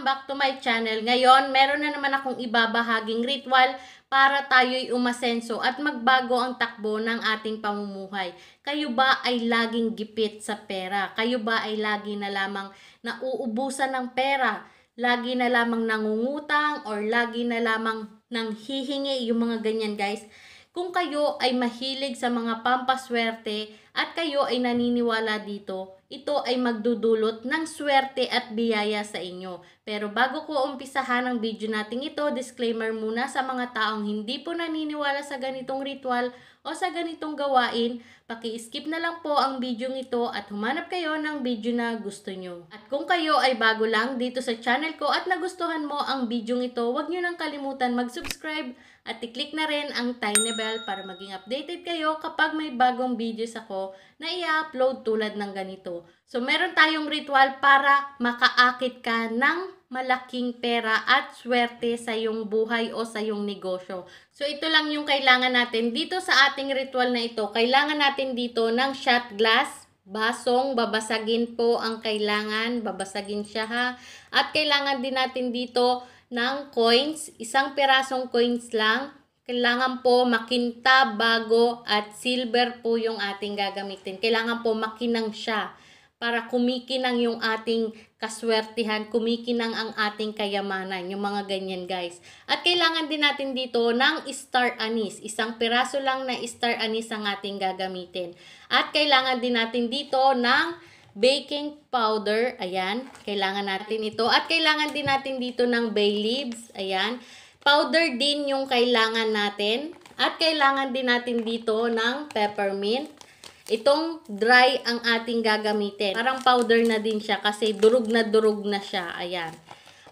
Welcome back to my channel. Ngayon, meron na naman akong ibabahaging ritual para tayo'y umasenso at magbago ang takbo ng ating pamumuhay. Kayo ba ay laging gipit sa pera? Kayo ba ay lagi na lamang nauubusan ng pera? Lagi na lamang nangungutang or lagi na lamang nang hihingi, yung mga ganyan guys? Kung kayo ay mahilig sa mga pampaswerte at kayo ay naniniwala dito, ito ay magdudulot ng swerte at biyaya sa inyo. Pero bago ko umpisahan ang video natin ito, disclaimer muna sa mga taong hindi po naniniwala sa ganitong ritual o sa ganitong gawain, paki-skip na lang po ang video ito at humanap kayo ng video na gusto nyo. At kung kayo ay bago lang dito sa channel ko at nagustuhan mo ang video ito, huwag nyo nang kalimutan mag-subscribe at i-click na rin ang tiny bell para maging updated kayo kapag may bagong videos ako na i-upload tulad ng ganito. So meron tayong ritual para makaakit ka ng malaking pera at swerte sa iyong buhay o sa iyong negosyo. So ito lang yung kailangan natin dito sa ating ritual na ito. Kailangan natin dito ng shot glass, basong babasagin po ang kailangan, babasagin siya ha. At kailangan din natin dito ng coins, isang pirasong coins lang. Kailangan po makintab, bago at silver po yung ating gagamitin. Kailangan po makinang siya para kumikinang yung ating kaswertihan, kumikinang ang ating kayamanan, yung mga ganyan guys. At kailangan din natin dito ng star anise. Isang piraso lang na star anise ang ating gagamitin. At kailangan din natin dito ng baking powder. Ayan, kailangan natin ito. At kailangan din natin dito ng bay leaves. Ayan, powder din yung kailangan natin. At kailangan din natin dito ng peppermint. Itong dry ang ating gagamitin. Parang powder na din siya kasi durog na siya. Ayan.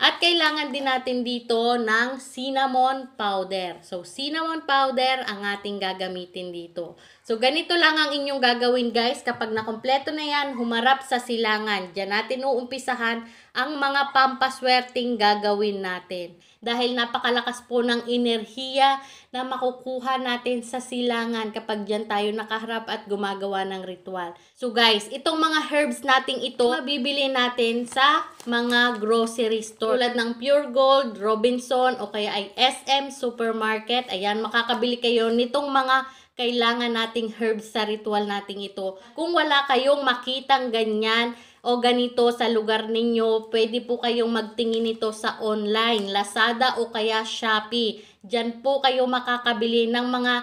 At kailangan din natin dito ng cinnamon powder. So, cinnamon powder ang ating gagamitin dito. So, ganito lang ang inyong gagawin guys. Kapag nakompleto na yan, humarap sa silangan. Diyan natin uumpisahan ang mga pampaswerteng gagawin natin. Dahil napakalakas po ng enerhiya na makukuha natin sa silangan kapag dyan tayo nakaharap at gumagawa ng ritual. So guys, itong mga herbs nating ito, mabibili natin sa mga grocery store. Tulad ng Pure Gold, Robinson o kaya ay SM Supermarket. Ayan, makakabili kayo nitong mga kailangan nating herbs sa ritual nating ito. Kung wala kayong makitang ganyan o ganito sa lugar ninyo, pwede po kayong magtingin ito sa online, Lazada o kaya Shopee. Diyan po kayo makakabili ng mga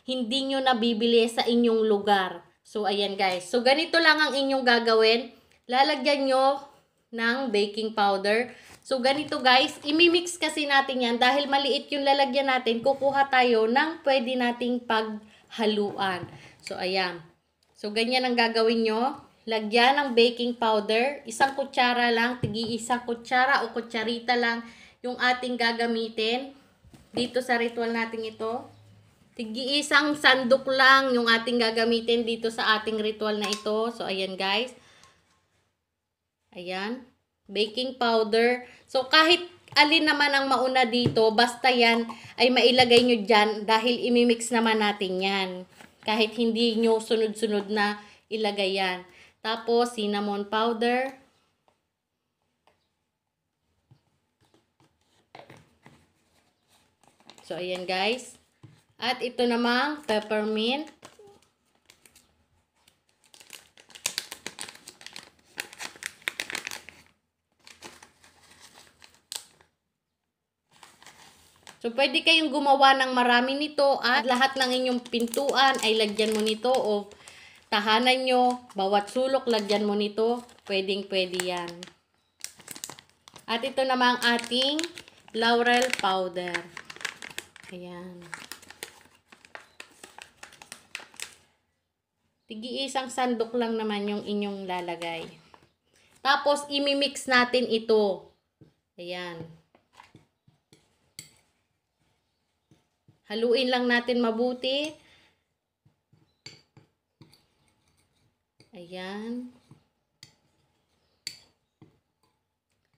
hindi nyo nabibili sa inyong lugar. So, ayan guys. So, ganito lang ang inyong gagawin. Lalagyan nyo ng baking powder. So, ganito guys. Imimix kasi natin yan. Dahil maliit yung lalagyan natin, kukuha tayo ng pwede nating paghaluan. So, ayan. So, ganyan ang gagawin nyo. Lagyan ng baking powder, isang kutsara lang, isang kutsara o kutsarita lang yung ating gagamitin dito sa ritual natin ito. Isang sandok lang yung ating gagamitin dito sa ating ritual na ito. So, ayan guys. Ayan. Baking powder. So, kahit alin naman ang mauna dito, basta yan ay mailagay nyo dyan dahil imimix naman natin yan. Kahit hindi nyo sunod-sunod na ilagay yan. Tapos, cinnamon powder. So, ayan guys. At ito namang peppermint. So, pwede kayong gumawa ng marami nito at lahat ng inyong pintuan ay lagyan mo nito o tahanan nyo, bawat sulok, lagyan mo nito. Pwedeng-pwede yan. At ito namang ating laurel powder. Ayan. Isang sandok lang naman yung inyong lalagay. Tapos, imimix natin ito. Ayan. Haluin lang natin mabuti. Ayan.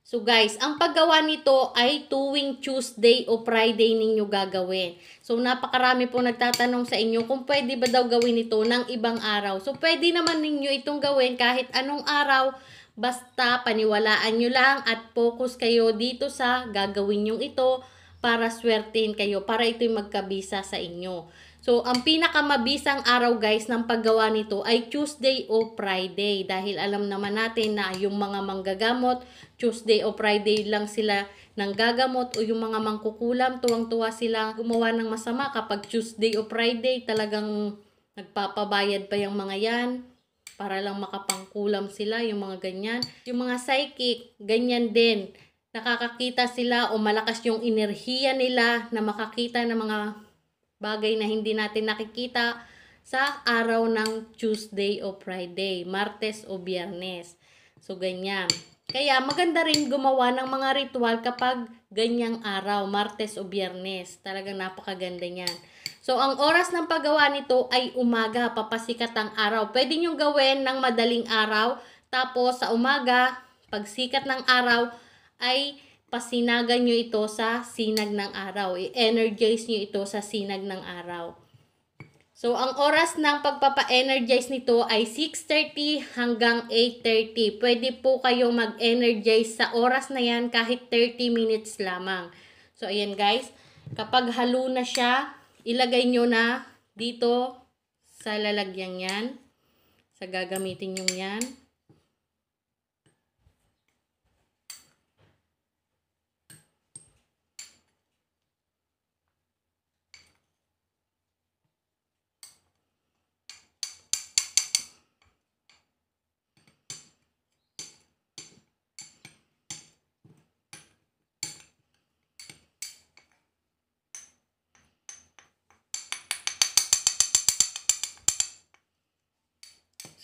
So guys, ang paggawa nito ay tuwing Tuesday o Friday ninyo gagawin. So napakarami po nagtatanong sa inyo kung pwede ba daw gawin ito ng ibang araw. So pwede naman ninyo itong gawin kahit anong araw Basta paniwalaan nyo lang at focus kayo dito sa gagawin nyong ito para swertein kayo, para ito'y magkabisa sa inyo. So, ang pinakamabisang araw guys ng paggawa nito ay Tuesday o Friday. Dahil alam naman natin na yung mga manggagamot, Tuesday o Friday lang sila nanggagamot, o yung mga mangkukulam, tuwang-tuwa sila gumawa ng masama kapag Tuesday o Friday. Talagang nagpapabayad pa yung mga yan para lang makapangkulam sila, yung mga ganyan. Yung mga psychic, ganyan din. Nakakakita sila o malakas yung enerhiya nila na makakita ng mga bagay na hindi natin nakikita sa araw ng Tuesday o Friday, Martes o Biyernes. So, ganyan. Kaya maganda rin gumawa ng mga ritual kapag ganyang araw, Martes o Biyernes. Talagang napakaganda niyan. So, ang oras ng paggawa nito ay umaga, papasikat ang araw. Pwede nyo gawin ng madaling araw. Tapos, sa umaga, pag sikat ng araw, ay pasinagan nyo ito sa sinag ng araw. I-energize nyo ito sa sinag ng araw. So, ang oras ng pagpapa-energize nito ay 6:30 hanggang 8:30. Pwede po kayong mag-energize sa oras na yan kahit 30 minutes lamang. So, ayan guys. Kapag halo na siya, ilagay nyo na dito sa lalagyan yan. Sa gagamitin nyo yan.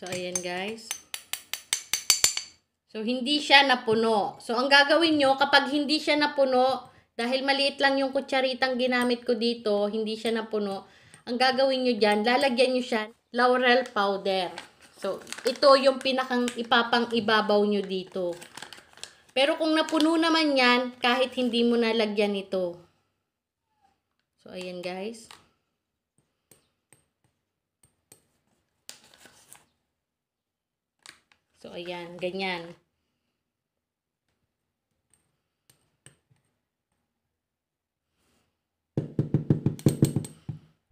So, ayan guys. So, hindi siya napuno. So, ang gagawin nyo, kapag hindi siya napuno, dahil maliit lang yung kutsaritang ginamit ko dito, hindi siya napuno, ang gagawin nyo dyan, lalagyan nyo siya laurel powder. So, ito yung pinakang ipapang ibabaw nyo dito. Pero kung napuno naman yan, kahit hindi mo nalagyan ito. So, ayan guys. So, ayan. Ganyan.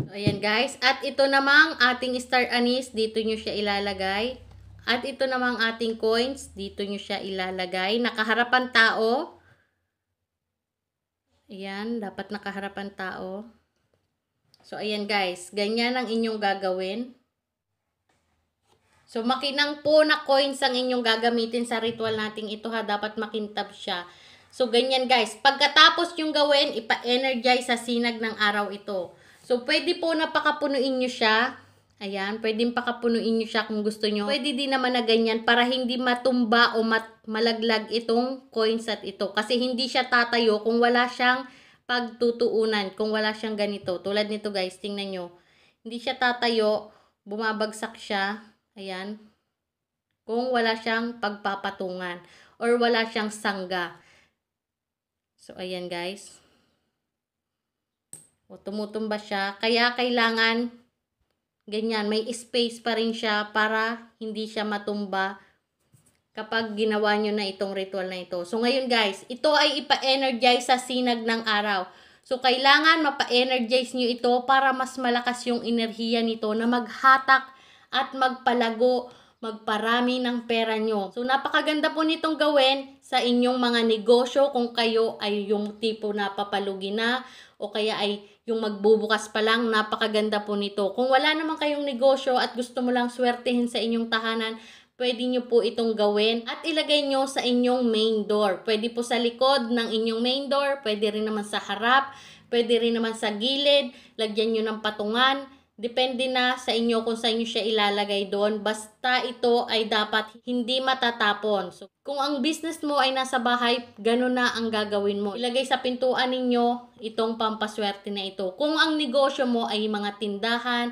So, ayan guys. At ito namang ating star anise. Dito nyo siya ilalagay. At ito namang ating coins. Dito nyo siya ilalagay. Nakaharapan tao. Ayan. Dapat nakaharapan tao. So, ayan guys. Ganyan ang inyong gagawin. So, makinang po na coins ang inyong gagamitin sa ritual nating ito ha. Dapat makintab siya. So, ganyan guys. Pagkatapos yung gawin, ipa-energize sa sinag ng araw ito. So, pwede po na pakapunuin nyo siya. Ayan, pwedeng pakapunuin nyo siya kung gusto nyo. Pwede din naman na ganyan para hindi matumba o malaglag itong coins at ito. Kasi hindi siya tatayo kung wala siyang pagtutuunan. Kung wala siyang ganito. Tulad nito guys, tingnan nyo. Hindi siya tatayo, bumabagsak siya. Ayan. Kung wala siyang pagpapatungan or wala siyang sangga. So, ayan guys. O, tumutumba siya. Kaya kailangan ganyan. May space pa rin siya para hindi siya matumba kapag ginawa nyo na itong ritual na ito. So, ngayon guys, ito ay ipa-energize sa sinag ng araw. So, kailangan mapa-energize nyo ito para mas malakas yung enerhiya nito na maghatak at magpalago, magparami ng pera nyo. So, napakaganda po nitong gawin sa inyong mga negosyo kung kayo ay yung tipo na papalugi na o kaya ay yung magbubukas pa lang, napakaganda po nito. Kung wala naman kayong negosyo at gusto mo lang swertehin sa inyong tahanan, pwede nyo po itong gawin at ilagay nyo sa inyong main door. Pwede po sa likod ng inyong main door, pwede rin naman sa harap, pwede rin naman sa gilid, lagyan nyo ng patungan. Depende na sa inyo kung saan nyo siya ilalagay doon. Basta ito ay dapat hindi matatapon. So, kung ang business mo ay nasa bahay, gano'n na ang gagawin mo. Ilagay sa pintuan ninyo itong pampaswerte na ito. Kung ang negosyo mo ay mga tindahan,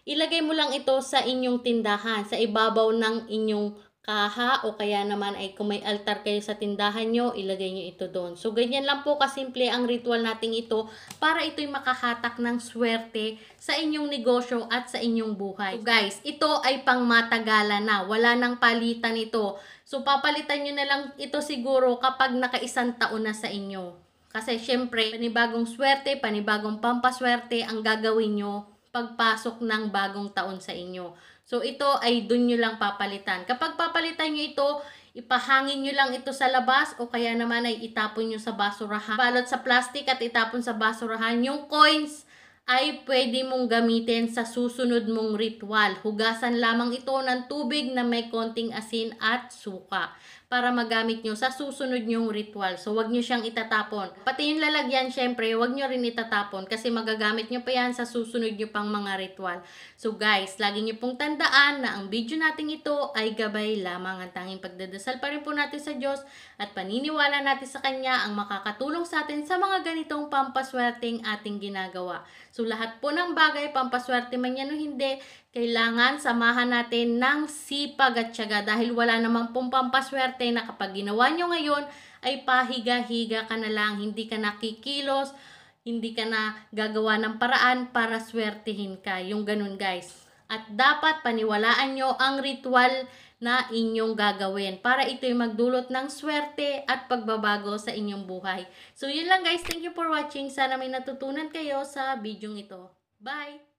ilagay mo lang ito sa inyong tindahan, sa ibabaw ng inyong kaha o kaya naman ay kung may altar kayo sa tindahan nyo, ilagay nyo ito doon. So, ganyan lang po kasimple ang ritual nating ito para ito'y makahatak ng swerte sa inyong negosyo at sa inyong buhay. So, guys, ito ay pangmatagalan na. Wala nang palitan ito. So, papalitan nyo na lang ito siguro kapag naka-1 taon na sa inyo. Kasi, syempre, panibagong swerte, panibagong pampaswerte ang gagawin nyo pagpasok ng bagong taon sa inyo. So, ito ay dun nyo lang papalitan. Kapag papalitan nyo ito, ipahangin nyo lang ito sa labas o kaya naman ay itapon nyo sa basurahan. Balot sa plastic at itapon sa basurahan. Yung coins ay pwede mong gamitin sa susunod mong ritual. Hugasan lamang ito ng tubig na may konting asin at suka para magamit nyo sa susunod nyong ritual. So, wag nyo siyang itatapon. Pati yung lalagyan, syempre, wag nyo rin itatapon kasi magagamit nyo pa yan sa susunod nyo pang mga ritual. So, guys, lagi nyo pong tandaan na ang video natin ito ay gabay lamang. Ang tanging pagdadasal pa rin po natin sa Diyos at paniniwala natin sa Kanya ang makakatulong sa atin sa mga ganitong pampaswerteng ating ginagawa. So, lahat po ng bagay, pampaswerte man yan o hindi, kailangan samahan natin ng sipag at tiyaga dahil wala namang pong pampaswerte na kapag ginawa nyo ngayon ay pahiga-higa ka na lang, hindi ka nakikilos, hindi ka na gagawa ng paraan para swertihin ka. Yung ganun, guys. At dapat paniwalaan nyo ang ritual na inyong gagawin para ito'y magdulot ng swerte at pagbabago sa inyong buhay. So, yun lang, guys. Thank you for watching. Sana may natutunan kayo sa video ito. Bye!